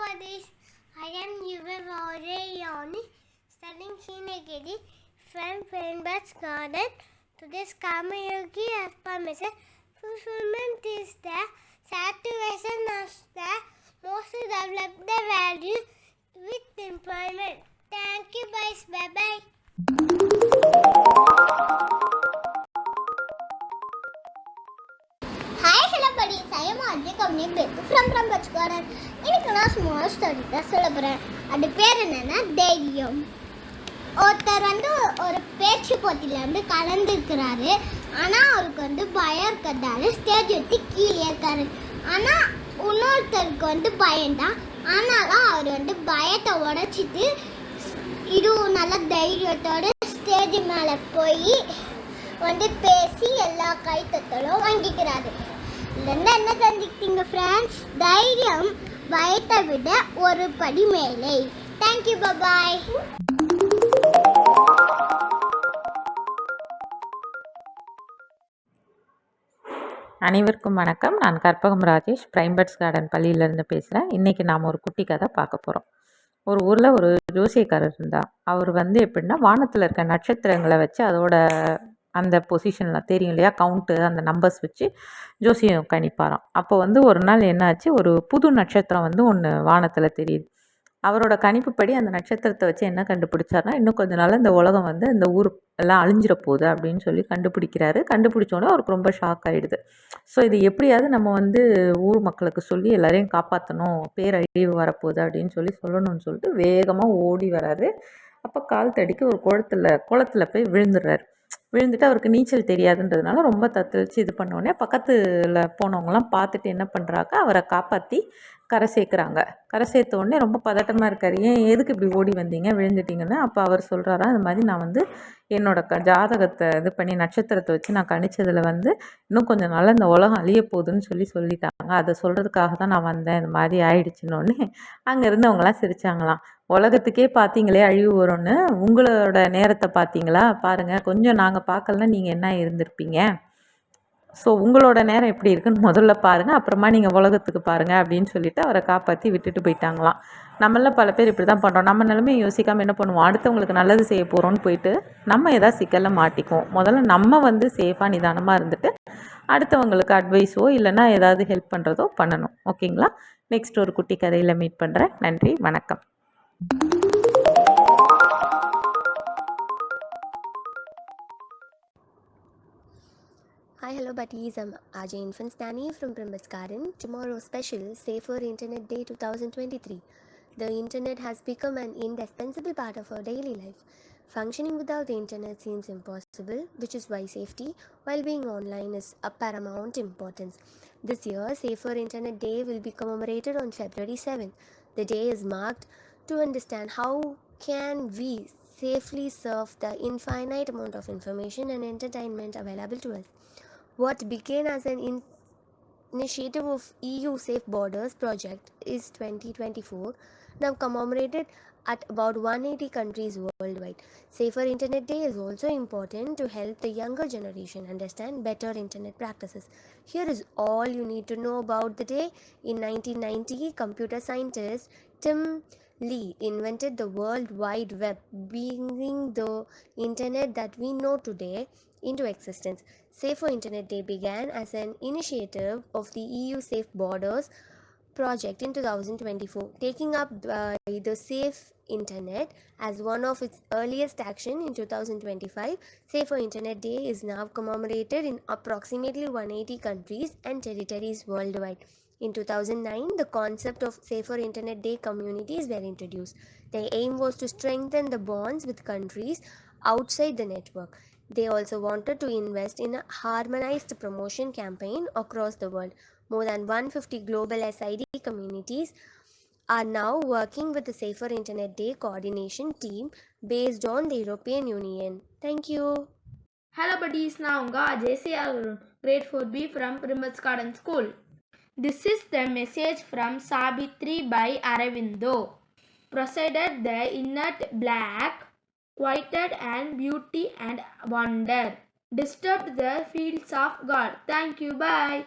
buddies. I am Yuva Vaureyani, studying Shinagiri from Fernbach's Garden. Today's Karma Yogi affirmation: fulfillment is the satisfaction of the most developed value with employment. Thank you, guys. Bye bye. Hi, hello, buddies. I am Adya Kavni Bethu from Fernbach's Garden. இன்னைக்கு நான் small story தான் சொல்ல போகிறேன். அது பேர் என்னன்னா தைரியம். ஒருத்தர் ஒரு பேச்சு போட்டியில் கலந்துருக்கிறாரு. ஆனால் அவருக்கு பயம் இருக்கிறதால ஸ்டேஜ் எடுத்து கீழே இருக்காரு. ஆனால் இன்னொருத்தருக்கு பயம்தான். ஆனாலும் அவர் பயத்தை உடைச்சிட்டு இது நல்ல தைரியத்தோடு ஸ்டேஜ் மேலே போய் பேசி எல்லா கைத்தட்டலும் வாங்கிக்கிறாரு. இதுலேருந்து என்ன தெரிஞ்சுக்கிட்டீங்க ஃப்ரெண்ட்ஸ்? தைரியம் பயத்தை விட ஒரு படி மேலே. தேங்க்யூ, பாய். அனைவருக்கும் வணக்கம். நான் கற்பகம் ராஜேஷ், பிரைம்பர்ட்ஸ் கார்டன் பள்ளியிலேருந்து பேசுகிறேன். இன்றைக்கி நாம் ஒரு குட்டி கதை பார்க்க போகிறோம். ஒரு ஊரில் ஒரு ஜோசியக்காரர் இருந்தார். அவர் எப்படின்னா வானத்தில் இருக்க நட்சத்திரங்களை வச்சு அதோட அந்த பொசிஷனில் தெரியும் இல்லையா, கவுண்ட்டு, அந்த நம்பர்ஸ் வச்சு ஜோசியம் கணிப்பாராம். அப்போ ஒரு நாள் என்னாச்சு, ஒரு புது நட்சத்திரம் ஒன்று வானத்தில் தெரியுது. அவரோட கணிப்புப்படி அந்த நட்சத்திரத்தை வச்சு என்ன கண்டுபிடிச்சார்னா, இன்னும் கொஞ்ச நாள் இந்த உலகம் இந்த ஊர் எல்லாம் அழிஞ்சிட போகுது அப்படின்னு சொல்லி கண்டுபிடிக்கிறாரு. கண்டுபிடிச்சோன்னே அவருக்கு ரொம்ப ஷாக் ஆகிடுது. ஸோ இது எப்படியாவது நம்ம ஊர் மக்களுக்கு சொல்லி எல்லாரையும் காப்பாற்றணும், பேரழிவு வரப்போகுது அப்படின்னு சொல்லணும்னு சொல்லிட்டு வேகமாக ஓடி வராரு. அப்போ கால் தடிக்க ஒரு குளத்தில் போய் விழுந்துட்டு அவருக்கு நீச்சல் தெரியாதுன்றதுனால ரொம்ப தத்தளிச்சு இது பண்ணோடனே பக்கத்தில் போனவங்களாம் பார்த்துட்டு என்ன பண்ணுறாங்க, அவரை காப்பாற்றி கரை சேர்க்குறாங்க. கரை சேர்த்த உடனே ரொம்ப பதட்டமாக இருக்கார். ஏன், எதுக்கு இப்படி ஓடி வந்தீங்க, விழுந்துட்டீங்கன்னு. அப்போ அவர் சொல்கிறாரா, அது மாதிரி நான் என்னோட ஜாதகத்தை இது பண்ணி நட்சத்திரத்தை வச்சு நான் கணிச்சதில் இன்னும் கொஞ்சம் நாள் இந்த உலகம் அழிய போகுதுன்னு சொல்லிட்டாங்க. அதை சொல்கிறதுக்காக தான் நான் வந்தேன், இந்த மாதிரி ஆயிடுச்சுன்னொன்னே அங்கே இருந்தவங்களாம் சிரித்தாங்களாம். உலகத்துக்கே பார்த்தீங்களே அழிவு வரும்னு, உங்களோட நேரத்தை பார்த்தீங்களா, பாருங்கள், கொஞ்சம் நாங்கள் பார்க்கலன்னா நீங்கள் என்ன இருந்திருப்பீங்க. ஸோ உங்களோட நேரம் எப்படி இருக்குன்னு முதல்ல பாருங்கள், அப்புறமா நீங்கள் உலகத்துக்கு பாருங்கள் அப்படின்னு சொல்லிவிட்டு அவரை காப்பாற்றி விட்டுட்டு போயிட்டாங்களாம். நம்மள பல பேர் இப்படி தான் பண்ணுறோம். நம்ம நிலைமையை யோசிக்காமல் என்ன பண்ணுவோம், அடுத்தவங்களுக்கு நல்லது செய்ய போகிறோன்னு போயிட்டு நம்ம எதாவது சிக்கலில் மாட்டிக்குவோம். முதல்ல நம்ம சேஃபாக நிதானமாக இருந்துட்டு அடுத்தவங்களுக்கு அட்வைஸோ இல்லைன்னா ஏதாவது ஹெல்ப் பண்ணுறதோ பண்ணணும். ஓகேங்களா? நெக்ஸ்ட் ஒரு குட்டி கதையில் மீட் பண்ணுறேன். நன்றி, வணக்கம். Hi, hello buddies, I'm Ajay Infant Stanny from Fernbach's Garden. Tomorrow's special, Safer Internet Day 2023. The internet has become an indispensable part of our daily life. Functioning without the internet seems impossible, which is why safety while being online is of paramount importance. This year, Safer Internet Day will be commemorated on February 7th. The day is marked to understand how can we safely surf the infinite amount of information and entertainment available to us. What began as an initiative of EU Safe Borders project is 2024, now commemorated at about 180 countries worldwide. Safer Internet Day is also important to help the younger generation understand better internet practices. Here is all you need to know about the day. In 1990, computer scientist Tim Lee invented the World Wide Web, bringing the internet that we know today into existence. Safer Internet Day began as an initiative of the EU Safe Borders project in 2024, taking up the Safe Internet as one of its earliest action in 2025. Safer Internet Day is now commemorated in approximately 180 countries and territories worldwide. In 2009, the concept of Safer Internet Day communities were introduced. Their aim was to strengthen the bonds with countries outside the network. They also wanted to invest in a harmonized promotion campaign across the world. More than 150 global SID communities are now working with the Safer Internet Day coordination team based on the European Union. Thank you. Hello buddies, நான் உங்க Ajay Arun, grade 4B from Fernbach's Garden School. This is the message from Sabitri by Aravindo. Proceeded the inert black, quieted and beauty and wonder, disturbed the fields of God. Thank you, bye.